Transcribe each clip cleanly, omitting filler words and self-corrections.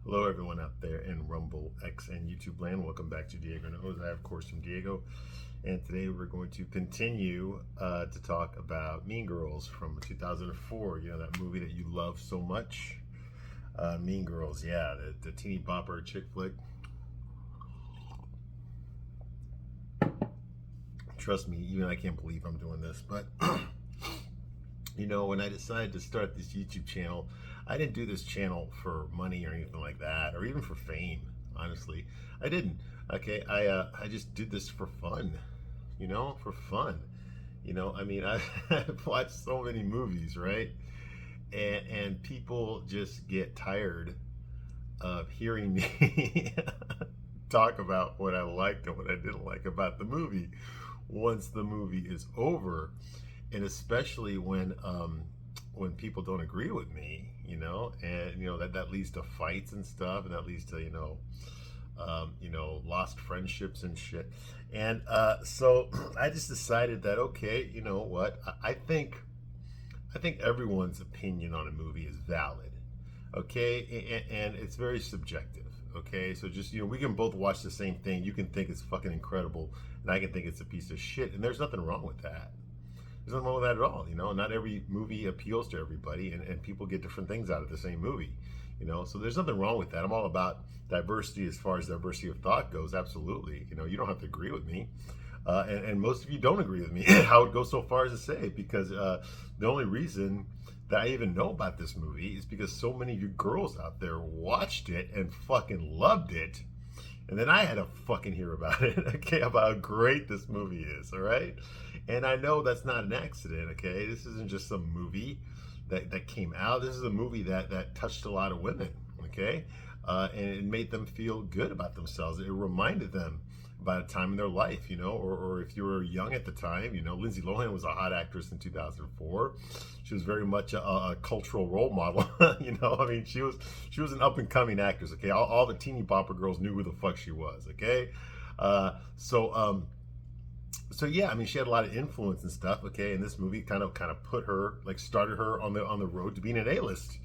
Hello, everyone out there in Rumble, X, and YouTube land. Welcome back to Diego Knows. I, of course, am Diego, and today we're going to continue to talk about Mean Girls from 2004. You know, that movie that you love so much. Mean Girls, yeah, the teeny bopper chick flick. Trust me, even I can't believe I'm doing this, but you know, when I decided to start this YouTube channel, I didn't do this channel for money or anything like that, or even for fame. Honestly, I didn't. Okay, I just did this for fun. You know, for fun. You know, I mean, I've watched so many movies, right? And people just get tired of hearing me talk about what I liked and what I didn't like about the movie once the movie is over, and especially when people don't agree with me, you know, and you know that leads to fights and stuff, and that leads to lost friendships and shit. And so I just decided that okay, you know what, I think everyone's opinion on a movie is valid, okay, and it's very subjective. Okay, so just we can both watch the same thing. You can think it's fucking incredible, and I can think it's a piece of shit, and there's nothing wrong with that. There's nothing wrong with that at all. You know, not every movie appeals to everybody, and people get different things out of the same movie. You know, so there's nothing wrong with that. I'm all about diversity as far as diversity of thought goes. Absolutely. You know, you don't have to agree with me. And most of you don't agree with me. I would go so far as to say, because the only reason that I even know about this movie is because so many of you girls out there watched it and fucking loved it. And then I had to fucking hear about it, okay, about how great this movie is, all right? And I know that's not an accident, okay? This isn't just some movie that came out. This is a movie that touched a lot of women, okay? And it made them feel good about themselves. It reminded them about a time in their life, you know, or if you were young at the time, you know, Lindsay Lohan was a hot actress in 2004. She was very much a cultural role model, you know. I mean, she was an up and coming actress. Okay, all the teeny bopper girls knew who the fuck she was. Okay, so yeah, I mean, she had a lot of influence and stuff. Okay, and this movie kind of put her, like, started her on the road to being an A-list,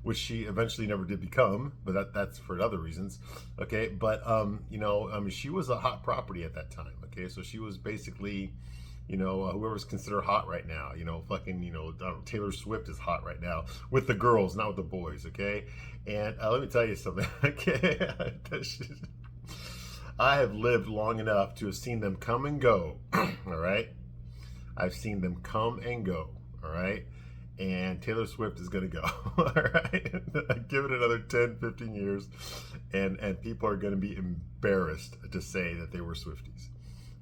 which she eventually never did become, but that's for other reasons. Okay, but I mean, she was a hot property at that time. Okay, so she was basically, whoever's considered hot right now. You know, fucking, Taylor Swift is hot right now with the girls, not with the boys. Okay, and let me tell you something. Okay, I have lived long enough to have seen them come and go. All right, I've seen them come and go. All right, and Taylor Swift is going to go. All right, give it another 10, 15 years, and people are going to be embarrassed to say that they were Swifties.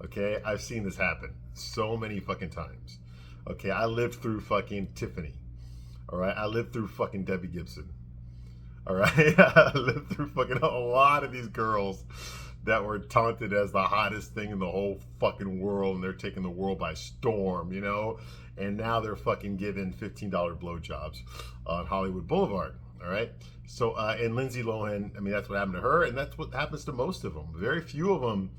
Okay, I've seen this happen so many fucking times. Okay, I lived through fucking Tiffany. All right, I lived through fucking Debbie Gibson. All right, I lived through fucking a lot of these girls that were taunted as the hottest thing in the whole fucking world, and they're taking the world by storm, you know? And now they're fucking giving $15 blowjobs on Hollywood Boulevard, all right? So, and Lindsay Lohan, I mean, that's what happened to her, and that's what happens to most of them. Very few of them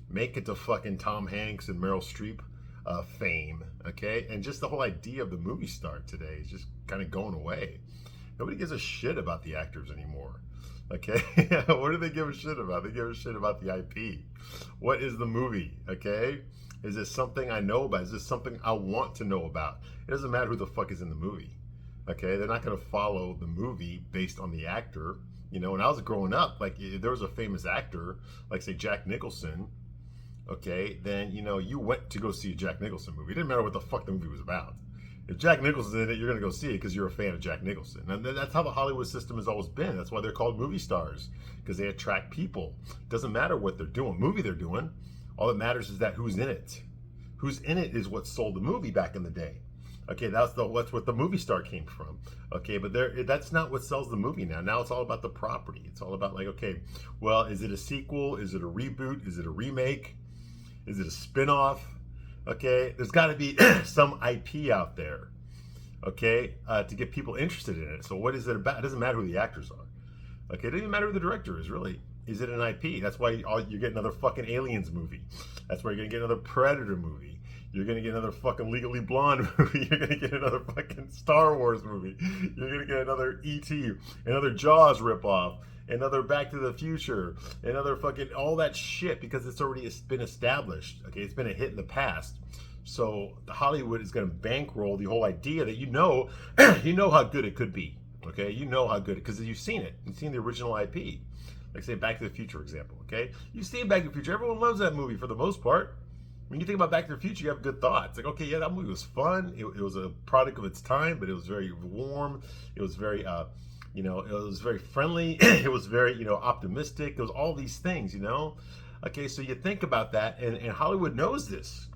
make it to fucking Tom Hanks and Meryl Streep fame, okay? And just the whole idea of the movie star today is just kind of going away. Nobody gives a shit about the actors anymore. Okay, what do they give a shit about? They give a shit about the IP. What is the movie? Okay, is this something I know about? Is this something I want to know about? It doesn't matter who the fuck is in the movie. Okay, they're not going to follow the movie based on the actor. You know, when I was growing up, like, if there was a famous actor, like, say, Jack Nicholson, okay, then, you went to go see a Jack Nicholson movie. It didn't matter what the fuck the movie was about. If Jack Nicholson's in it, you're going to go see it because you're a fan of Jack Nicholson. And that's how the Hollywood system has always been. That's why they're called movie stars, because they attract people. Doesn't matter what they're doing, movie they're doing. All that matters is that who's in it. Who's in it is what sold the movie back in the day. Okay, that's what the movie star came from. Okay, but that's not what sells the movie now. Now it's all about the property. It's all about, like, okay, well, is it a sequel? Is it a reboot? Is it a remake? Is it a spin-off? Okay, there's got to be some IP out there, okay, to get people interested in it. So what is it about? It doesn't matter who the actors are. Okay, it doesn't even matter who the director is, really. Is it an IP? That's why you get another fucking Aliens movie. That's why you're going to get another Predator movie. You're going to get another fucking Legally Blonde movie. You're going to get another fucking Star Wars movie. You're going to get another E.T., another Jaws ripoff. another Back to the Future, another fucking all that shit because it's already been established. Okay, it's been a hit in the past. So Hollywood is going to bankroll the whole idea that you know how good it could be. Okay, you know how good because you've seen it. You've seen the original IP. Like say Back to the Future example. Okay, you've seen Back to the Future. Everyone loves that movie for the most part. When you think about Back to the Future, you have good thoughts. Like, okay, yeah, that movie was fun. It was a product of its time, but it was very warm. It was very, it was very friendly. It was very, optimistic. It was all these things, Okay, so you think about that, and Hollywood knows this.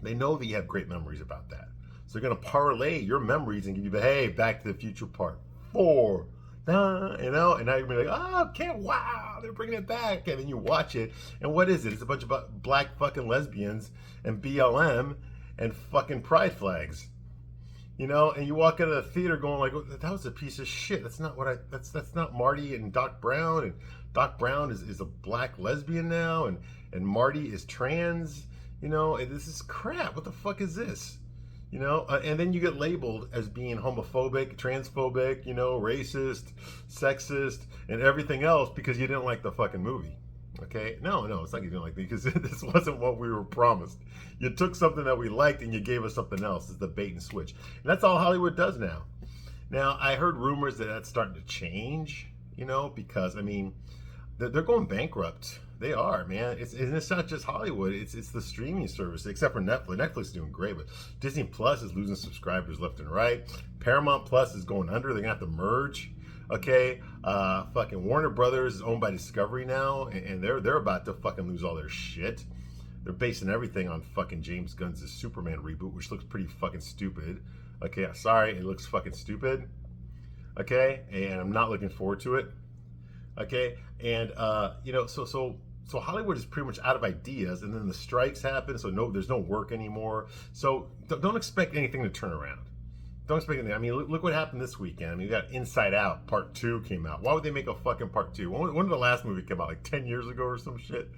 They know that you have great memories about that. So they're going to parlay your memories and give you, hey, Back to the Future Part 4. And now you're gonna be like, oh, can't, wow, they're bringing it back. And then you watch it, and what is it? It's a bunch of black fucking lesbians and BLM and fucking pride flags. And you walk out of the theater going like, oh, that was a piece of shit. That's not what that's not Marty and Doc Brown. And Doc Brown is a black lesbian now, and Marty is trans. This is crap. What the fuck is this? And then you get labeled as being homophobic, transphobic, racist, sexist, and everything else because you didn't like the fucking movie. Okay? No, it's not you didn't like it because this wasn't what we were promised. You took something that we liked and you gave us something else. It's the bait and switch. And that's all Hollywood does now. Now, I heard rumors that that's starting to change, because, they're going bankrupt. They are, man. It's not just Hollywood. It's the streaming service, except for Netflix. Netflix is doing great, but Disney Plus is losing subscribers left and right. Paramount Plus is going under. They're gonna have to merge. Okay, fucking Warner Brothers is owned by Discovery now, and they're about to fucking lose all their shit. They're basing everything on fucking James Gunn's Superman reboot, which looks pretty fucking stupid. Okay, sorry, it looks fucking stupid. Okay, and I'm not looking forward to it. Okay, and so Hollywood is pretty much out of ideas, and then the strikes happen, so there's no work anymore. So don't expect anything to turn around. Don't expect anything. Look what happened this weekend. You got Inside Out Part 2 came out. Why would they make a fucking Part 2? When did the last movie come out? Like 10 years ago or some shit?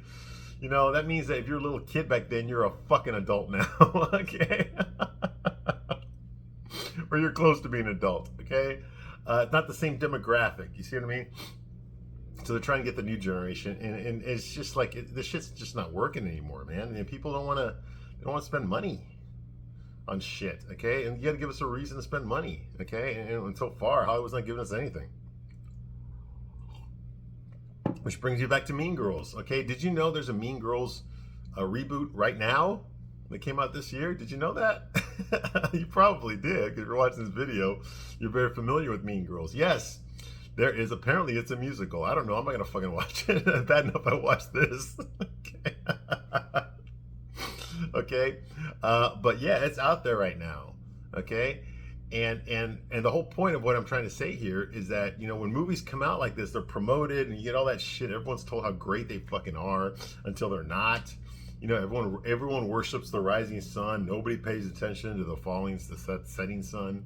That means that if you're a little kid back then, you're a fucking adult now, okay? Or you're close to being an adult, okay? It's not the same demographic. You see what I mean? So they're trying to get the new generation, and it's just like this shit's just not working anymore, man. And people don't want to spend money on shit, okay? And you got to give us a reason to spend money, okay? And so far, Hollywood's not giving us anything. Which brings you back to Mean Girls, okay? Did you know there's a Mean Girls reboot right now that came out this year? Did you know that? You probably did, because if you're watching this video, you're very familiar with Mean Girls. Yes. There is, apparently it's a musical. I don't know, I'm not gonna fucking watch it. Bad enough I watched this. Okay. Okay. But yeah, it's out there right now. Okay. And the whole point of what I'm trying to say here is that, when movies come out like this, they're promoted and you get all that shit. Everyone's told how great they fucking are until they're not. Everyone worships the rising sun. Nobody pays attention to the setting sun.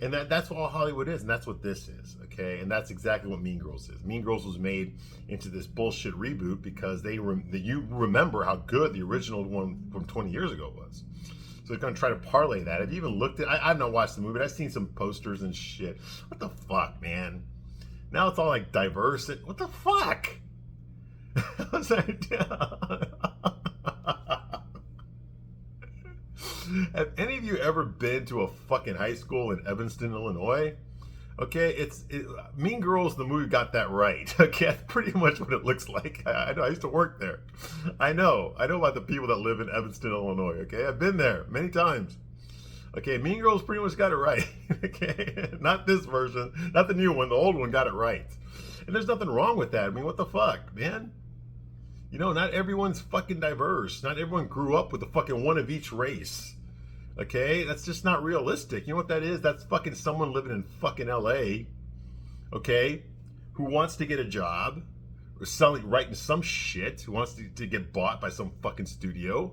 And that's what all Hollywood is, and that's what this is, okay? And that's exactly what Mean Girls is. Mean Girls was made into this bullshit reboot because you remember how good the original one from 20 years ago was. So they're going to try to parlay that. Have you even looked at I've not watched the movie, but I've seen some posters and shit. What the fuck, man? Now it's all like diverse. What the fuck? What's that? Have any of you ever been to a fucking high school in Evanston, Illinois? Okay, Mean Girls, the movie got that right. Okay, that's pretty much what it looks like. I know, I used to work there. I know about the people that live in Evanston, Illinois. Okay, I've been there many times. Okay, Mean Girls pretty much got it right. Okay, not this version, not the new one. The old one got it right. And there's nothing wrong with that. What the fuck, man? Not everyone's fucking diverse. Not everyone grew up with a fucking one of each race. Okay, that's just not realistic. You know what that is? That's fucking someone living in fucking LA, okay, who wants to get a job, or writing some shit, who wants to get bought by some fucking studio.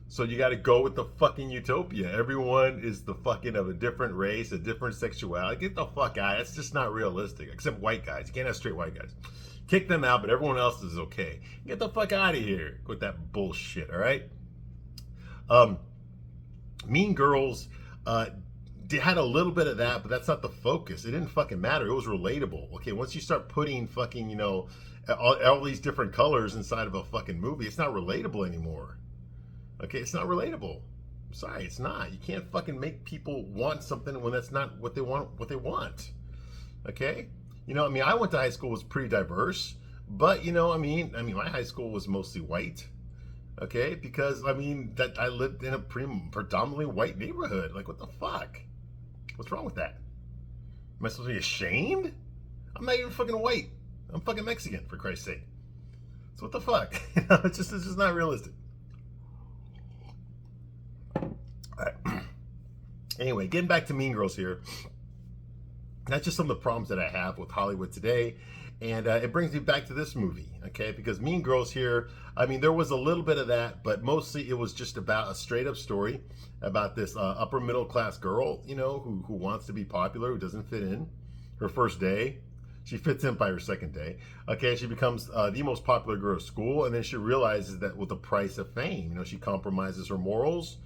So you got to go with the fucking utopia. Everyone is the fucking of a different race, a different sexuality. Get the fuck out. That's just not realistic, except white guys. You can't have straight white guys. Kick them out, but everyone else is okay. Get the fuck out of here with that bullshit, all right? Mean Girls had a little bit of that, but that's not the focus. It didn't fucking matter. It was relatable. Okay, once you start putting fucking, all these different colors inside of a fucking movie, it's not relatable anymore. Okay, it's not relatable. I'm sorry, it's not. You can't fucking make people want something when that's not what they want. Okay? I went to high school, was pretty diverse, but my high school was mostly white. Okay, because that I lived in a predominantly white neighborhood. Like, what the fuck? What's wrong with that? Am I supposed to be ashamed? I'm not even fucking white. I'm fucking Mexican, for Christ's sake. So what the fuck? It's just not realistic. All right. Anyway, getting back to Mean Girls here. That's just some of the problems that I have with Hollywood today. And it brings me back to this movie, okay? Because Mean Girls here, there was a little bit of that, but mostly it was just about a straight up story about this upper middle class girl, who wants to be popular, who doesn't fit in. Her first day, she fits in by her second day. Okay, she becomes the most popular girl at school, and then she realizes that with the price of fame, she compromises her morals.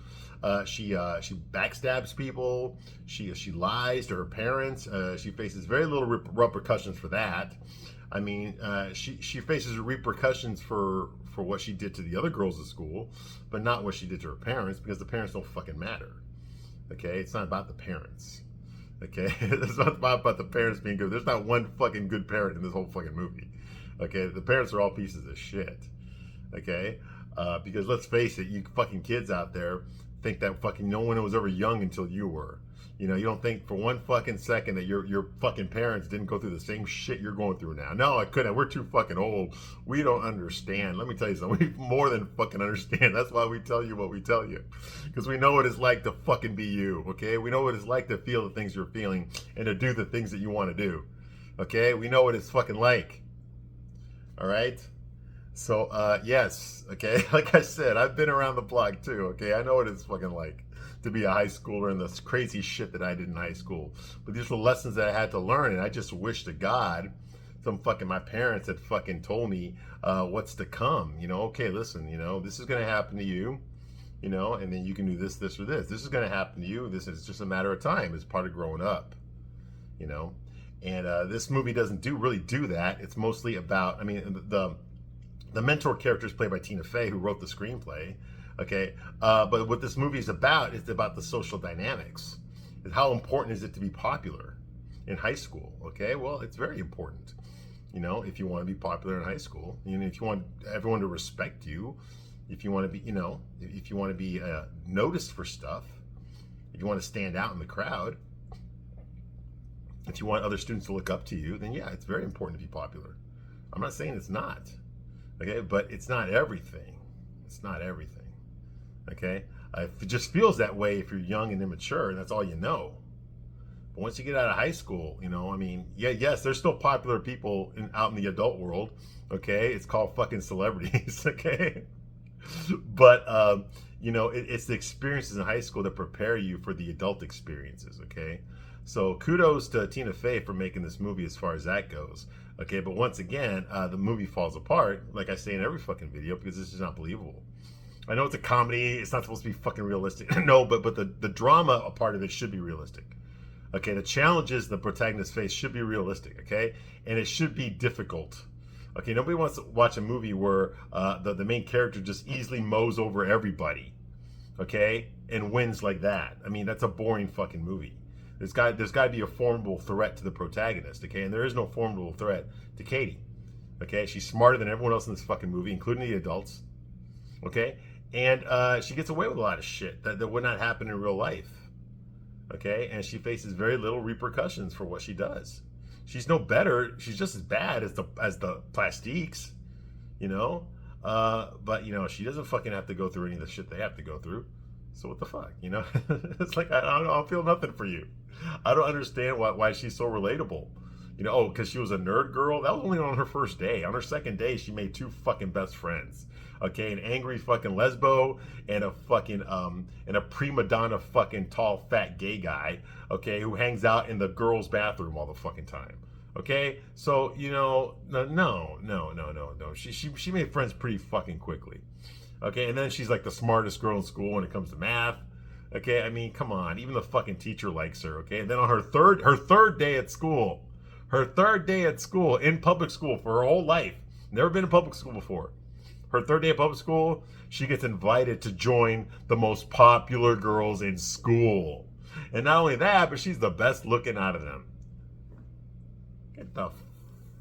She backstabs people. She lies to her parents. She faces very little repercussions for that. She faces repercussions for what she did to the other girls at school, but not what she did to her parents, because the parents don't fucking matter. Okay, it's not about the parents. Okay, it's not about the parents being good. There's not one fucking good parent in this whole fucking movie. Okay, the parents are all pieces of shit. Okay, because let's face it, you fucking kids out there think that fucking no one was ever young until you were. You don't think for one fucking second that your fucking parents didn't go through the same shit you're going through now. No, I couldn't. We're too fucking old. We don't understand. Let me tell you something. We more than fucking understand. That's why we tell you what we tell you. Because we know what it's like to fucking be you, okay? We know what it's like to feel the things you're feeling and to do the things that you want to do. Okay? We know what it's fucking like. All right? So, yes, okay? Like I said, I've been around the block too, okay? I know what it's fucking like to be a high schooler and this crazy shit that I did in high school. But these were lessons that I had to learn, and I just wish to God my parents had fucking told me what's to come. Okay, listen, this is going to happen to you, and then you can do this, this, or this. This is going to happen to you. This is just a matter of time. It's part of growing up, And this movie doesn't really do that. It's mostly about, the mentor character is played by Tina Fey, who wrote the screenplay. Okay, but what this movie is about the social dynamics. How important is it to be popular in high school? Okay, well, it's very important. If you want to be popular in high school, if you want everyone to respect you, if you want to be, if you want to be noticed for stuff, if you want to stand out in the crowd, if you want other students to look up to you, then yeah, it's very important to be popular. I'm not saying it's not. Okay, but it's not everything. It's not everything. Okay, it just feels that way if you're young and immature, and that's all you know. But once you get out of high school, yes, there's still popular people out in the adult world. Okay, it's called fucking celebrities. Okay, but it's the experiences in high school that prepare you for the adult experiences. Okay, so kudos to Tina Fey for making this movie as far as that goes. Okay, but once again, the movie falls apart, like I say in every fucking video, because this is not believable. I know it's a comedy. It's not supposed to be fucking realistic. No, but the drama, a part of it should be realistic. Okay, the challenges the protagonist face should be realistic, okay? And it should be difficult. Okay, nobody wants to watch a movie where the main character just easily mows over everybody, okay? And wins like that. That's a boring fucking movie. There's got to be a formidable threat to the protagonist, okay? And there is no formidable threat to Katie, okay? She's smarter than everyone else in this fucking movie, including the adults, okay? And she gets away with a lot of shit that would not happen in real life, okay? And she faces very little repercussions for what she does. She's no better. She's just as bad as the Plastiques, But she doesn't fucking have to go through any of the shit they have to go through. So what the fuck, It's like I don't feel nothing for you. I don't understand why she's so relatable. Because she was a nerd girl. That was only on her first day. On her second day, she made 2 fucking best friends. Okay, an angry fucking lesbo and a fucking and a prima donna fucking tall fat gay guy. Okay, who hangs out in the girls' bathroom all the fucking time. Okay, so no. She made friends pretty fucking quickly. Okay, and then she's like the smartest girl in school when it comes to math. Okay, I mean, come on. Even the fucking teacher likes her. Okay, and then on her third day at school, in public school for her whole life, never been in public school before. Her third day of public school, she gets invited to join the most popular girls in school. And not only that, but she's the best looking out of them. Get the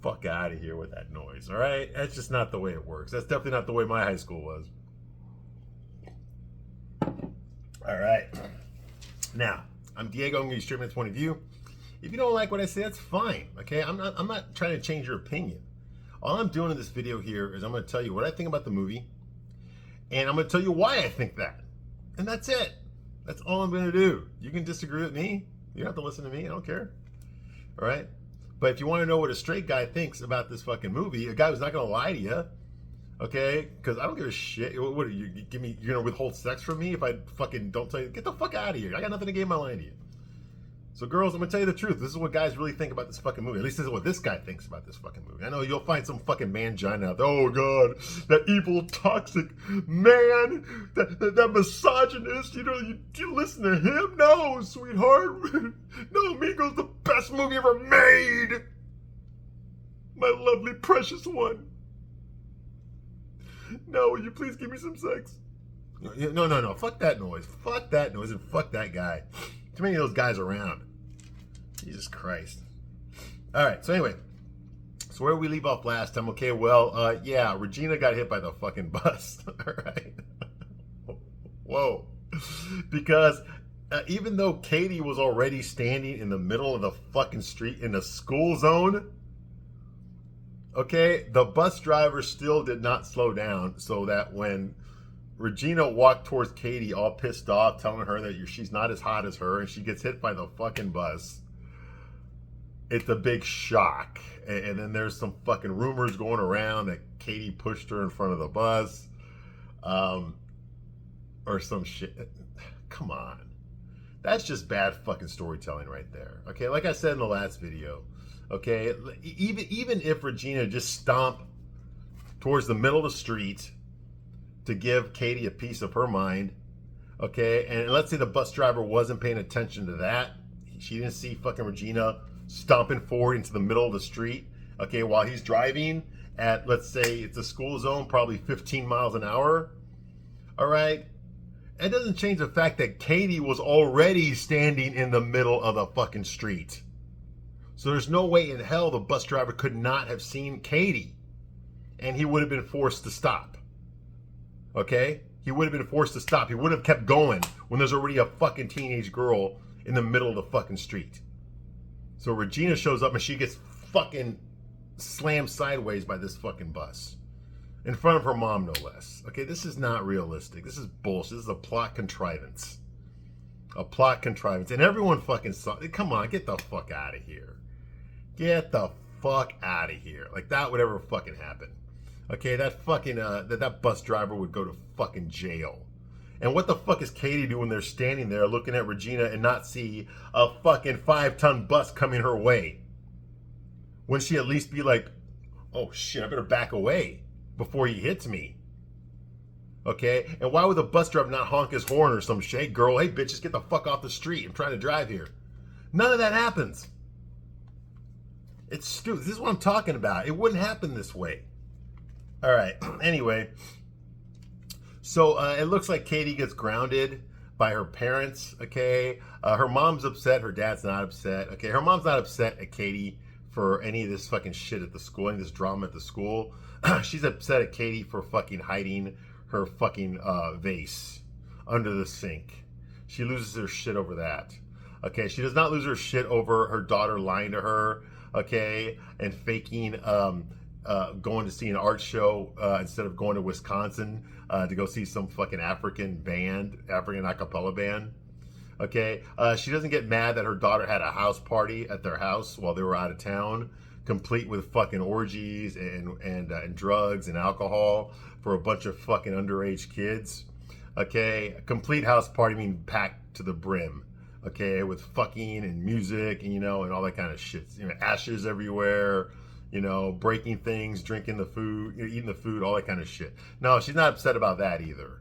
fuck out of here with that noise, all right? That's just not the way it works. That's definitely not the way my high school was. All right. Now, I'm Diego. I'm going to be streaming this point of view. If you don't like what I say, that's fine, okay? I'm not trying to change your opinion. All I'm doing in this video here is I'm going to tell you what I think about the movie, and I'm going to tell you why I think that. And that's it. That's all I'm going to do. You can disagree with me. You don't have to listen to me. I don't care. All right? But if you want to know what a straight guy thinks about this fucking movie, a guy who's not going to lie to you, okay? Because I don't give a shit. What are you give me? You're going to withhold sex from me if I fucking don't tell you? Get the fuck out of here. I got nothing to gain my line to you. So girls, I'm gonna tell you the truth. This is what guys really think about this fucking movie. At least this is what this guy thinks about this fucking movie. I know you'll find some fucking mangina out there. Oh god, that evil, toxic man, that misogynist. You know, you listen to him? No, sweetheart. No, Mego's the best movie ever made. My lovely, precious one. No, will you please give me some sex? No. Fuck that noise. Fuck that noise and fuck that guy. Too many of those guys around. Jesus Christ. All right, so anyway. So where did we leave off last time? Okay, well, yeah, Regina got hit by the fucking bus. All right. Whoa. Because even though Katie was already standing in the middle of the fucking street in the school zone, okay, the bus driver still did not slow down so that when Regina walked towards Katie all pissed off, telling her that she's not as hot as her, and she gets hit by the fucking bus. It's a big shock. And then there's some fucking rumors going around that Katie pushed her in front of the bus. Or some shit. Come on. That's just bad fucking storytelling right there. Okay, like I said in the last video. Okay, even if Regina just stomped towards the middle of the street to give Katie a piece of her mind, okay? And let's say the bus driver wasn't paying attention to that. She didn't see fucking Regina stomping forward into the middle of the street, okay, while he's driving at, let's say, it's a school zone, probably 15 miles an hour, all right? It doesn't change the fact that Katie was already standing in the middle of the fucking street. So there's no way in hell the bus driver could not have seen Katie, and he would have been forced to stop. Okay? He would have been forced to stop. He would have kept going when there's already a fucking teenage girl in the middle of the fucking street. So Regina shows up and she gets fucking slammed sideways by this fucking bus. In front of her mom, no less. Okay, this is not realistic. This is bullshit. This is a plot contrivance. A plot contrivance. And everyone fucking saw it. Come on, get the fuck out of here. Get the fuck out of here. Like that would ever fucking happen. Okay, that fucking, that bus driver would go to fucking jail. And what the fuck is Katie doing there standing there looking at Regina and not see a fucking 5-ton bus coming her way? Wouldn't she at least be like, oh shit, I better back away before he hits me? Okay, and why would the bus driver not honk his horn or some shit? Hey girl, hey bitch, just get the fuck off the street. I'm trying to drive here. None of that happens. It's stupid. This is what I'm talking about. It wouldn't happen this way. All right. Anyway, so it looks like Katie gets grounded by her parents. Okay, her mom's upset. Her dad's not upset. Okay, her mom's not upset at Katie for any of this fucking shit at the school, any of this drama at the school. She's upset at Katie for fucking hiding her fucking vase under the sink. She loses her shit over that. Okay, she does not lose her shit over her daughter lying to her. Okay, and faking. Going to see an art show instead of going to Wisconsin to go see some fucking African a cappella band. Okay, she doesn't get mad that her daughter had a house party at their house while they were out of town, complete with fucking orgies and drugs and alcohol for a bunch of fucking underage kids. Okay, a complete house party, being packed to the brim. Okay, with fucking and music and and all that kind of shit. Ashes everywhere. Breaking things, drinking the food, eating the food, all that kind of shit. No, she's not upset about that either.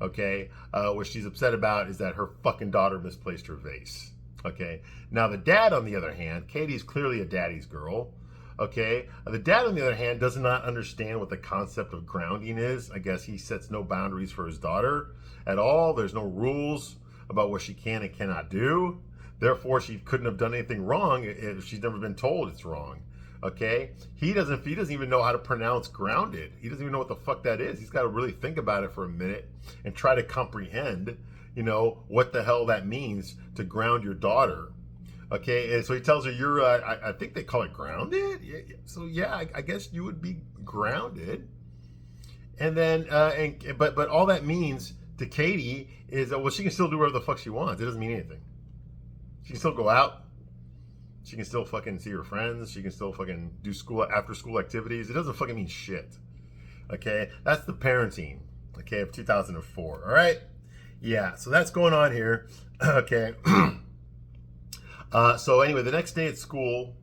Okay, what she's upset about is that her fucking daughter misplaced her vase. Okay, now the dad, on the other hand, Katie's clearly a daddy's girl. Okay, the dad, on the other hand, does not understand what the concept of grounding is. I guess he sets no boundaries for his daughter at all. There's no rules about what she can and cannot do. Therefore, she couldn't have done anything wrong if she's never been told it's wrong. Okay, he doesn't even know how to pronounce grounded. He doesn't even know what the fuck that is. He's got to really think about it for a minute and try to comprehend, what the hell that means to ground your daughter. Okay, and so he tells her, you're I think they call it grounded. So yeah, I guess you would be grounded. And then but all that means to Katie is well, she can still do whatever the fuck she wants. It doesn't mean anything. She can still go out. She can still fucking see her friends. She can still fucking do after school activities. It doesn't fucking mean shit. Okay? That's the parenting, okay, of 2004. All right? Yeah, so that's going on here. Okay. So anyway, the next day at school,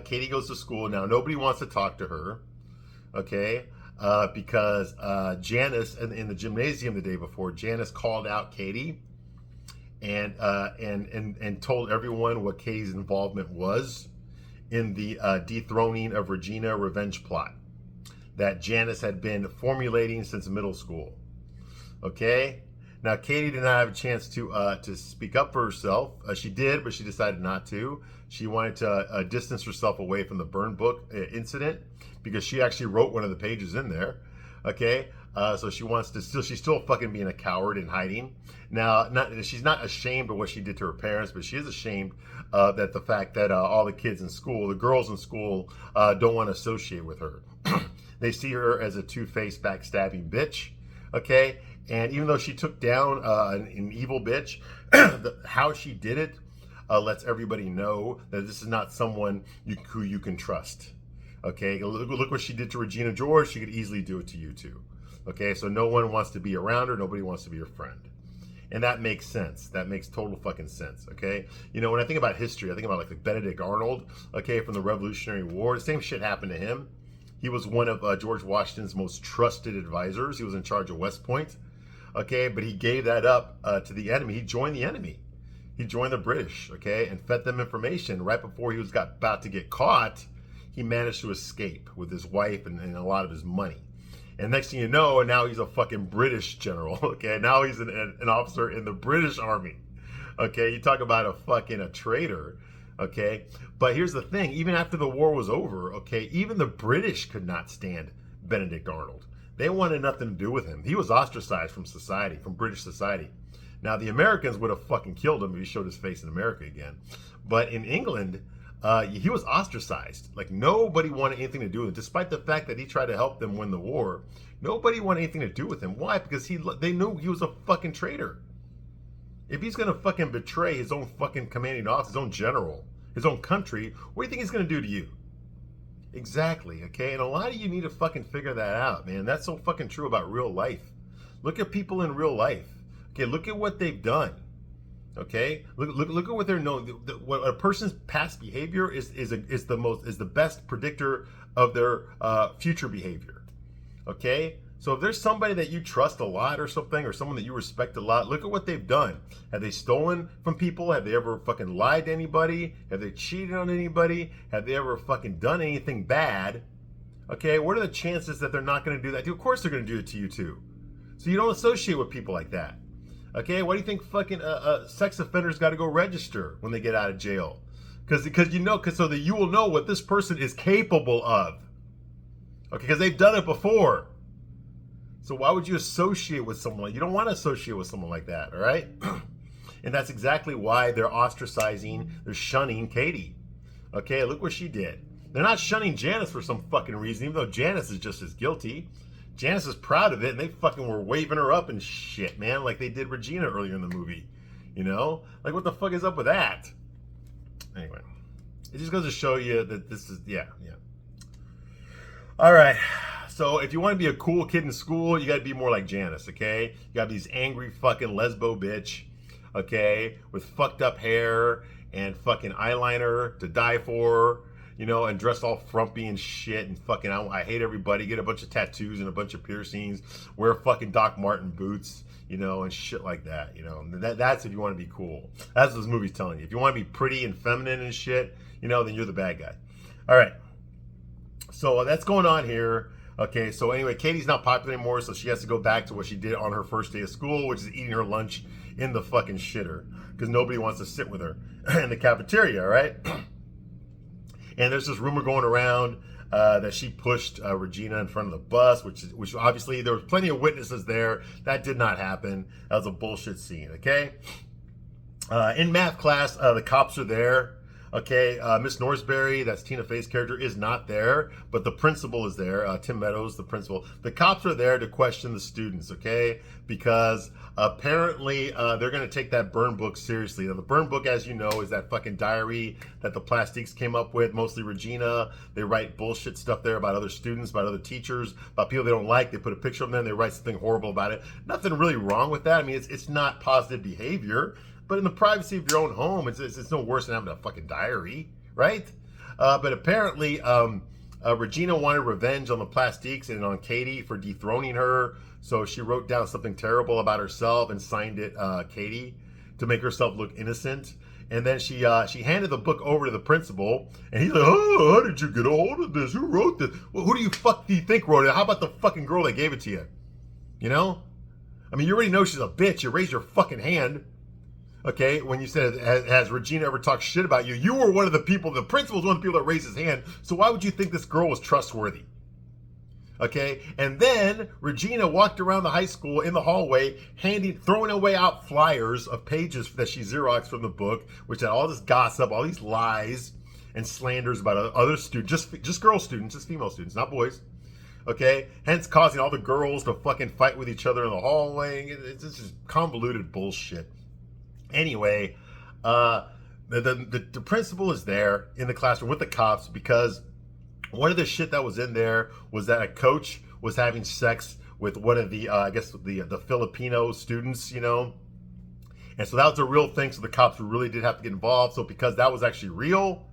Katie goes to school. Now, nobody wants to talk to her, okay? Because Janice, in the gymnasium the day before, Janice called out Katie and told everyone what Katie's involvement was in the dethroning of Regina revenge plot that Janice had been formulating since middle school. Okay? Now, Katie did not have a chance to speak up for herself. She did, but she decided not to. She wanted to distance herself away from the burn book incident because she actually wrote one of the pages in there. Okay? So she's still fucking being a coward and hiding. Now, she's not ashamed of what she did to her parents, but she is ashamed that the fact that all the kids in school, the girls in school, don't want to associate with her. They see her as a two-faced, backstabbing bitch. Okay? And even though she took down an evil bitch, how she did it lets everybody know that this is not someone who you can trust. Okay? Look what she did to Regina George. She could easily do it to you too. Okay, so no one wants to be around her. Nobody wants to be her friend. And that makes sense. That makes total fucking sense, okay? When I think about history, I think about like Benedict Arnold, okay, from the Revolutionary War. The same shit happened to him. He was one of George Washington's most trusted advisors. He was in charge of West Point, okay? But he gave that up to the enemy. He joined the enemy. He joined the British, okay, and fed them information. Right before he was about to get caught, he managed to escape with his wife and a lot of his money. And next thing you know, now he's a fucking British general, okay? Now he's an officer in the British Army, okay? You talk about a traitor, okay? But here's the thing, even after the war was over, okay, even the British could not stand Benedict Arnold. They wanted nothing to do with him. He was ostracized from society, from British society. Now, the Americans would have fucking killed him if he showed his face in America again. But in England, he was ostracized. Like, nobody wanted anything to do with him. Despite the fact that he tried to help them win the war, nobody wanted anything to do with him. Why? Because they knew he was a fucking traitor. If he's going to fucking betray his own fucking commanding officer, his own general, his own country, what do you think he's going to do to you? Exactly, okay? And a lot of you need to fucking figure that out, man. That's so fucking true about real life. Look at people in real life. Okay, look at what they've done. Okay, look at what they're known. What a person's past behavior is the best predictor of their future behavior. Okay, so if there's somebody that you trust a lot or something, or someone that you respect a lot, look at what they've done. Have they stolen from people? Have they ever fucking lied to anybody? Have they cheated on anybody? Have they ever fucking done anything bad? Okay, what are the chances that they're not going to do that? Of course they're going to do it to you too. So you don't associate with people like that. Okay, why do you think fucking sex offenders got to go register when they get out of jail? Because so that you will know what this person is capable of. Okay, because they've done it before. So why would you associate with someone? You don't want to associate with someone like that, all right? And that's exactly why they're ostracizing, they're shunning Katie. Okay, look what she did. They're not shunning Janice for some fucking reason, even though Janice is just as guilty. Janice is proud of it, and they fucking were waving her up and shit, man, like they did Regina earlier in the movie. Like, what the fuck is up with that? Anyway, it just goes to show you that this is, yeah. All right, so if you want to be a cool kid in school, you got to be more like Janice, okay? You got to be this angry fucking lesbo bitch, okay, with fucked up hair and fucking eyeliner to die for. you know, and dressed all frumpy and shit and fucking, I hate everybody, get a bunch of tattoos and a bunch of piercings, wear fucking Doc Martin boots, you know, and shit like that, you know. That's if you want to be cool. That's what this movie's telling you. If you want to be pretty and feminine and shit, you know, then you're the bad guy. All right. So that's going on here. Okay, so anyway, Katie's not popular anymore, so she has to go back to what she did on her first day of school, which is eating her lunch in the fucking shitter, because nobody wants to sit with her in the cafeteria, all right? And there's this rumor going around that she pushed Regina in front of the bus, which obviously there was plenty of witnesses there. That did not happen. That was a bullshit scene, okay? In math class, the cops are there. Okay, Miss Norsberry, that's Tina Fey's character, is not there, but the principal is there, Tim Meadows, the principal. The cops are there to question the students, okay, because apparently they're going to take that burn book seriously. Now, the burn book, as you know, is that fucking diary that the Plastiques came up with, mostly Regina. They write bullshit stuff there about other students, about other teachers, about people they don't like. They put a picture of them, they write something horrible about it. Nothing really wrong with that. I mean, it's not positive behavior. But in the privacy of your own home, it's no worse than having a fucking diary, right? But apparently, Regina wanted revenge on the Plastiques and on Katie for dethroning her. So she wrote down something terrible about herself and signed it Katie to make herself look innocent. And then she handed the book over to the principal, and he's like, "Oh, how did you get a hold of this? Who wrote this? Well, who do you think wrote it? How about the fucking girl that gave it to you? You know? I mean, you already know she's a bitch. You raised your fucking hand." Okay, when you said, has Regina ever talked shit about you? You were one of the people, the principal was one of the people that raised his hand. So why would you think this girl was trustworthy? Okay, and then Regina walked around the high school in the hallway, throwing away out flyers of pages that she Xeroxed from the book, which had all this gossip, all these lies and slanders about other students, just girl students, just female students, not boys. Okay, hence causing all the girls to fucking fight with each other in the hallway. It's just convoluted bullshit. Anyway, the principal is there in the classroom with the cops because one of the shit that was in there was that a coach was having sex with one of the, I guess, the Filipino students, you know. And so that was a real thing, so the cops really did have to get involved. So because that was actually real,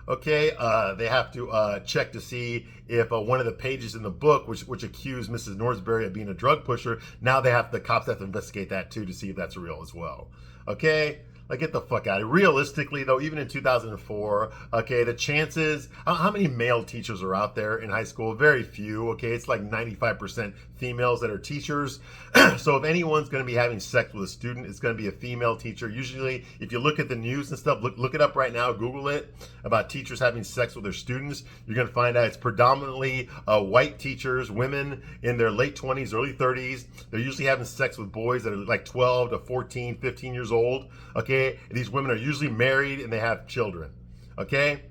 okay, they have to check to see if one of the pages in the book, which accused Mrs. Norsberry of being a drug pusher, now the cops have to investigate that too to see if that's real as well. Okay, like get the fuck out of it. Realistically though, even in 2004, okay, the chances, how many male teachers are out there in high school? Very few, okay, it's like 95% females that are teachers. So if anyone's going to be having sex with a student, it's going to be a female teacher. Usually, if you look at the news and stuff, look it up right now, Google it, about teachers having sex with their students, you're going to find out it's predominantly white teachers, women in their late 20s, early 30s. They're usually having sex with boys that are like 12 to 14, 15 years old, okay? These women are usually married and they have children, okay?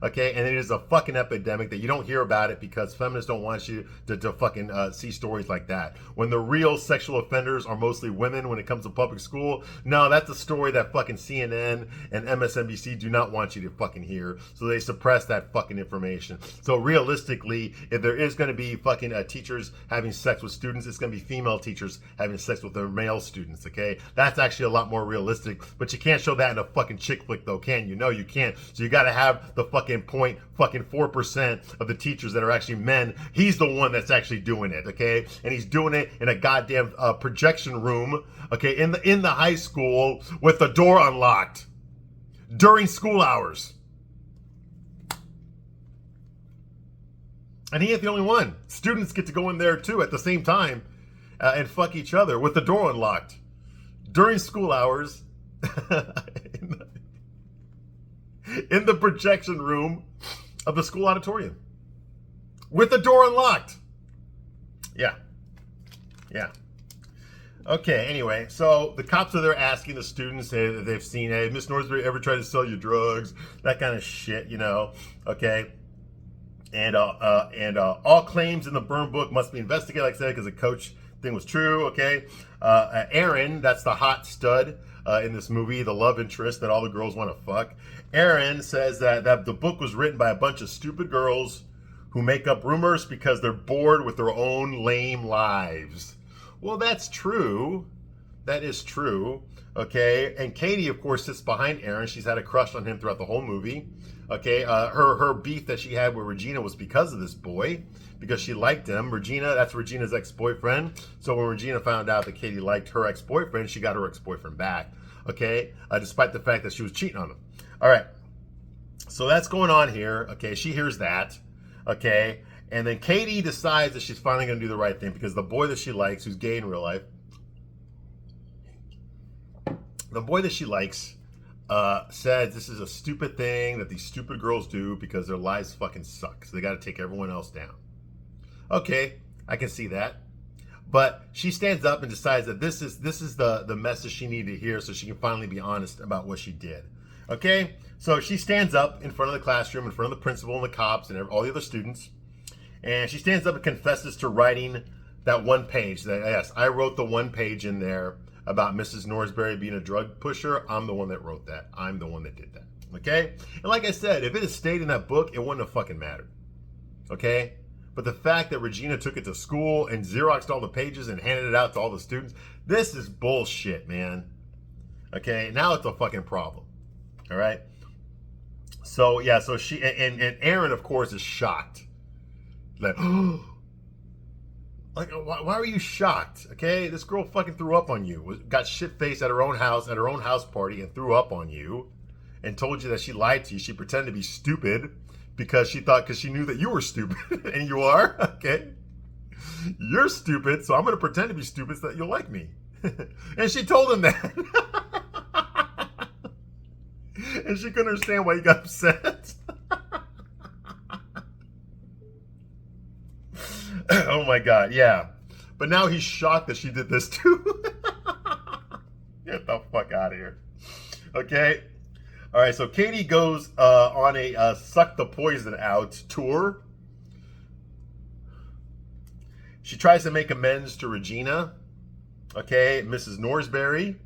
Okay, and it is a fucking epidemic that you don't hear about it because feminists don't want you to fucking see stories like that. When the real sexual offenders are mostly women when it comes to public school, no, that's a story that fucking CNN and MSNBC do not want you to fucking hear. So they suppress that fucking information. So realistically, if there is going to be fucking teachers having sex with students, it's going to be female teachers having sex with their male students, okay? That's actually a lot more realistic, but you can't show that in a fucking chick flick though, can you? No, you can't. So you got to have the fucking 0.4% of the teachers that are actually men. He's the one that's actually doing it, okay? And he's doing it in a goddamn projection room, okay, in the high school with the door unlocked during school hours. And he ain't the only one. Students get to go in there too at the same time and fuck each other with the door unlocked during school hours. In the projection room of the school auditorium with the door unlocked. Yeah. Okay, anyway, so the cops are there asking the students if they've seen, hey, Miss Norsberry ever tried to sell you drugs? That kind of shit, you know, okay? And all claims in the burn book must be investigated, like I said, because the coach thing was true, okay? Aaron, that's the hot stud in this movie, the love interest that all the girls want to fuck. Aaron says that the book was written by a bunch of stupid girls who make up rumors because they're bored with their own lame lives. Well, that's true, That is true. Okay, and Katie, of course, sits behind Aaron. She's had a crush on him throughout the whole movie. Okay, her beef that she had with Regina was because of this boy, because she liked him. That's Regina's ex-boyfriend. So when Regina found out that Katie liked her ex-boyfriend, she got her ex-boyfriend back. Okay, despite the fact that she was cheating on him. All right, so that's going on here. Okay, she hears that. Okay, and then Katie decides that she's finally going to do the right thing because the boy that she likes, who's gay in real life, the boy that she likes says this is a stupid thing that these stupid girls do because their lives fucking suck. So they got to take everyone else down. Okay, I can see that. But she stands up and decides that this is the message she needed to hear so she can finally be honest about what she did. Okay, so she stands up in front of the classroom, in front of the principal and the cops and all the other students. And she stands up and confesses to writing that one page. That, yes, I wrote the one page in there about Mrs. Norsberry being a drug pusher. I'm the one that wrote that. I'm the one that did that. Okay? And like I said, if it had stayed in that book, it wouldn't have fucking mattered. Okay? But the fact that Regina took it to school and Xeroxed all the pages and handed it out to all the students, this is bullshit, man. Okay? Now it's a fucking problem. All right? So, yeah, so she, and Aaron, of course, is shocked. Like, like, why are you shocked? Okay, this girl fucking threw up on you. Got shit faced at her own house party, and threw up on you, and told you that she lied to you. She pretended to be stupid because she knew that you were stupid, and you are. Okay, you're stupid, so I'm gonna pretend to be stupid so that you'll like me. And she told him that, and she couldn't understand why he got upset. Oh my God, yeah. But now he's shocked that she did this too. Get the fuck out of here. Okay. All right, so Katie goes on a Suck the Poison Out tour. She tries to make amends to Regina. Okay, Mrs. Norsberry.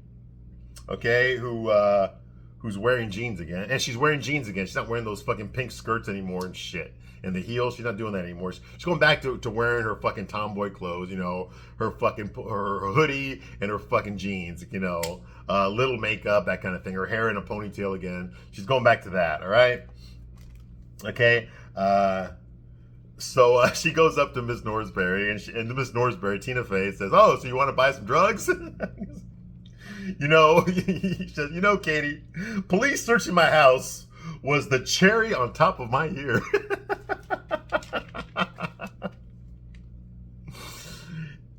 Okay, who's wearing jeans again. And she's wearing jeans again. She's not wearing those fucking pink skirts anymore and shit. And the heels, she's not doing that anymore. She's going back to wearing her fucking tomboy clothes, you know, her hoodie and her fucking jeans, you know, little makeup, that kind of thing. Her hair in a ponytail again. She's going back to that, all right? Okay. So she goes up to Miss Norsberry, and Miss Norsberry, Tina Fey, says, "Oh, so you want to buy some drugs?" You know, he says, "You know, Katie, police searching my house was the cherry on top of my year."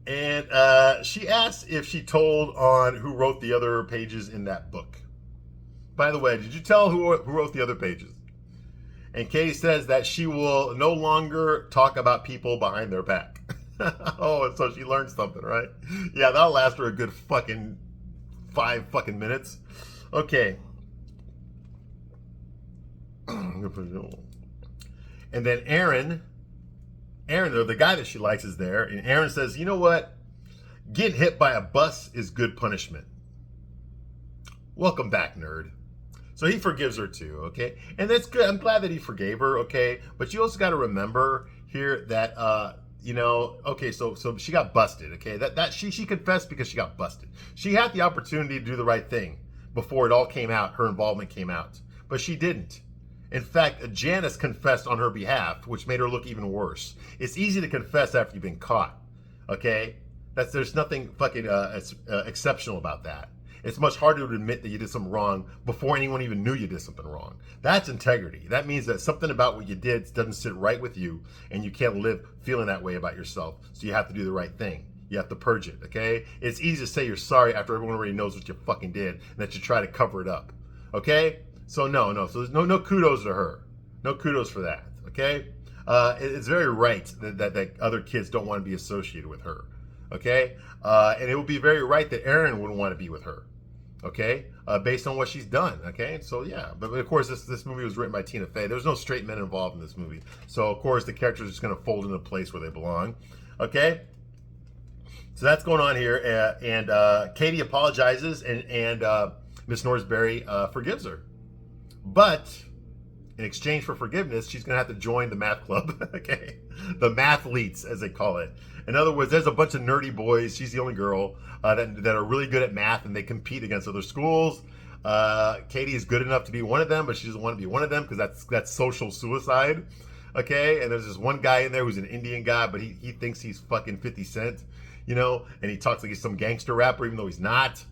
And she asked if she told on who wrote the other pages in that book. By the way, did you tell who wrote the other pages? And Katie says that she will no longer talk about people behind their back. Oh, so she learned something, right? Yeah, that'll last her a good fucking 5 fucking minutes. Okay. And then Aaron, the guy that she likes, is there. And Aaron says, "You know what? Getting hit by a bus is good punishment. Welcome back, nerd." So he forgives her too, okay? And that's good. I'm glad that he forgave her, okay? But you also got to remember here that, you know, okay, so she got busted, okay? That she confessed because she got busted. She had the opportunity to do the right thing before it all came out, her involvement came out. But she didn't. In fact, Janice confessed on her behalf, which made her look even worse. It's easy to confess after you've been caught, okay? There's nothing fucking exceptional about that. It's much harder to admit that you did something wrong before anyone even knew you did something wrong. That's integrity. That means that something about what you did doesn't sit right with you, and you can't live feeling that way about yourself. So you have to do the right thing. You have to purge it, okay? It's easy to say you're sorry after everyone already knows what you fucking did, and that you try to cover it up, okay? So no. So there's no kudos to her. No kudos for that, okay? It's very right that other kids don't want to be associated with her, okay? And it would be very right that Aaron wouldn't want to be with her, okay? Based on what she's done, okay? So yeah, but of course this movie was written by Tina Fey. There's no straight men involved in this movie. So of course the characters are just going to fold into place where they belong, okay? So that's going on here, and Katie apologizes, and Miss Norsberry forgives her. But in exchange for forgiveness, she's gonna have to join the math club. Okay, the mathletes, as they call it. In other words, there's a bunch of nerdy boys. She's the only girl that are really good at math, and they compete against other schools. Katie is good enough to be one of them, but she doesn't want to be one of them because that's social suicide. Okay, and there's this one guy in there who's an Indian guy, but he thinks he's fucking 50 Cent, you know, and he talks like he's some gangster rapper, even though he's not.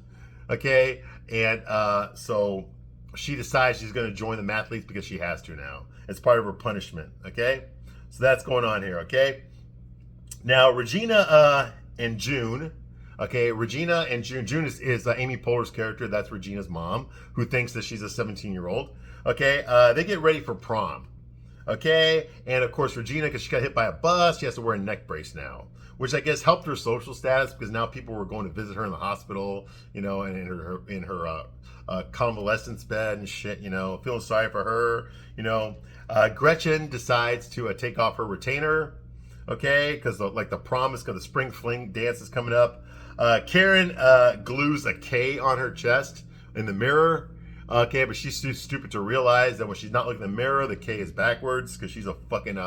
Okay, and so she decides she's going to join the mathletes because she has to now. It's part of her punishment. Okay, so that's going on here. Okay, now Regina and June. Okay, Regina and June is Amy Poehler's character. That's Regina's mom, who thinks that she's a 17-year-old. Okay, they get ready for prom. Okay, and of course Regina, because she got hit by a bus, she has to wear a neck brace now, which I guess helped her social status because now people were going to visit her in the hospital, you know, and in her convalescence bed and shit, you know, feeling sorry for her, you know. Gretchen decides to take off her retainer, okay, because the prom is, because the spring fling dance is coming up. Karen glues a K on her chest in the mirror. Okay, but she's too stupid to realize that when she's not looking in the mirror, the K is backwards because she's a fucking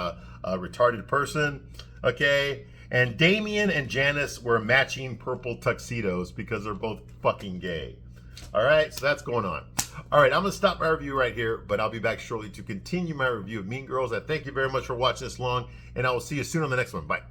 retarded person. Okay, and Damien and Janice wear matching purple tuxedos because they're both fucking gay. All right, so that's going on. All right, I'm going to stop my review right here, but I'll be back shortly to continue my review of Mean Girls. I thank you very much for watching this long, and I will see you soon on the next one. Bye.